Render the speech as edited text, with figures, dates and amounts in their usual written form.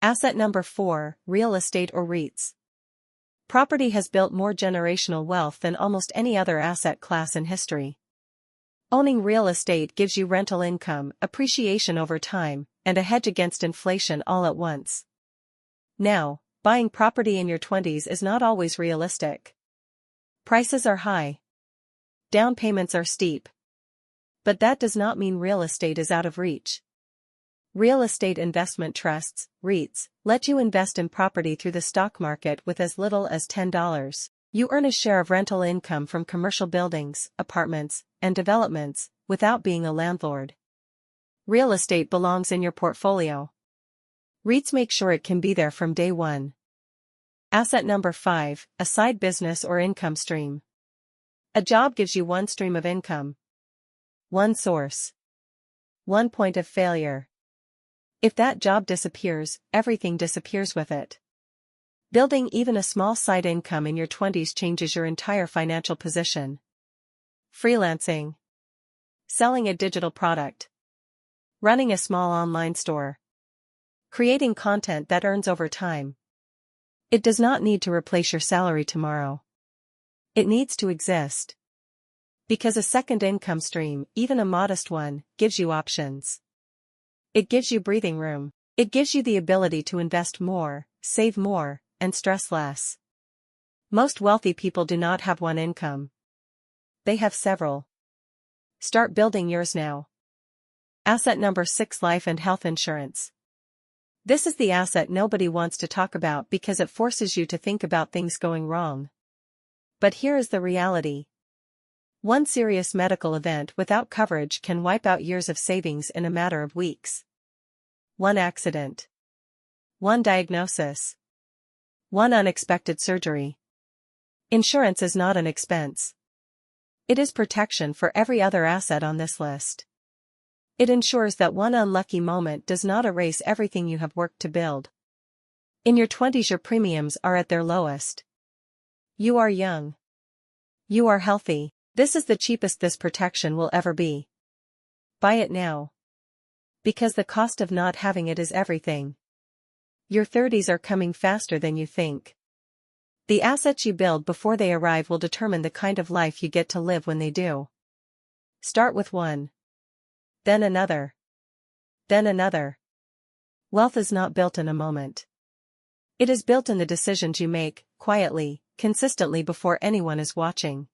Asset number 4, real estate or REITs. Property has built more generational wealth than almost any other asset class in history. Owning real estate gives you rental income, appreciation over time, and a hedge against inflation all at once. Now, buying property in your 20s is not always realistic. Prices are high. Down payments are steep. But that does not mean real estate is out of reach. Real estate investment trusts, REITs, let you invest in property through the stock market with as little as $10. You earn a share of rental income from commercial buildings, apartments, and developments, without being a landlord. Real estate belongs in your portfolio. REITs make sure it can be there from day one. Asset number 5, a side business or income stream. A job gives you one stream of income. One source. One point of failure. If that job disappears, everything disappears with it. Building even a small side income in your 20s changes your entire financial position. Freelancing. Selling a digital product. Running a small online store. Creating content that earns over time. It does not need to replace your salary tomorrow. It needs to exist. Because a second income stream, even a modest one, gives you options. It gives you breathing room. It gives you the ability to invest more, save more, and stress less. Most wealthy people do not have one income. They have several. Start building yours now. Asset number 6, life and health insurance. This is the asset nobody wants to talk about because it forces you to think about things going wrong. But here is the reality. One serious medical event without coverage can wipe out years of savings in a matter of weeks. One accident. One diagnosis. One unexpected surgery. Insurance is not an expense. It is protection for every other asset on this list. It ensures that one unlucky moment does not erase everything you have worked to build. In your 20s your premiums are at their lowest. You are young. You are healthy. This is the cheapest this protection will ever be. Buy it now. Because the cost of not having it is everything. Your 30s are coming faster than you think. The assets you build before they arrive will determine the kind of life you get to live when they do. Start with one. Then another. Then another. Wealth is not built in a moment. It is built in the decisions you make, quietly, consistently before anyone is watching.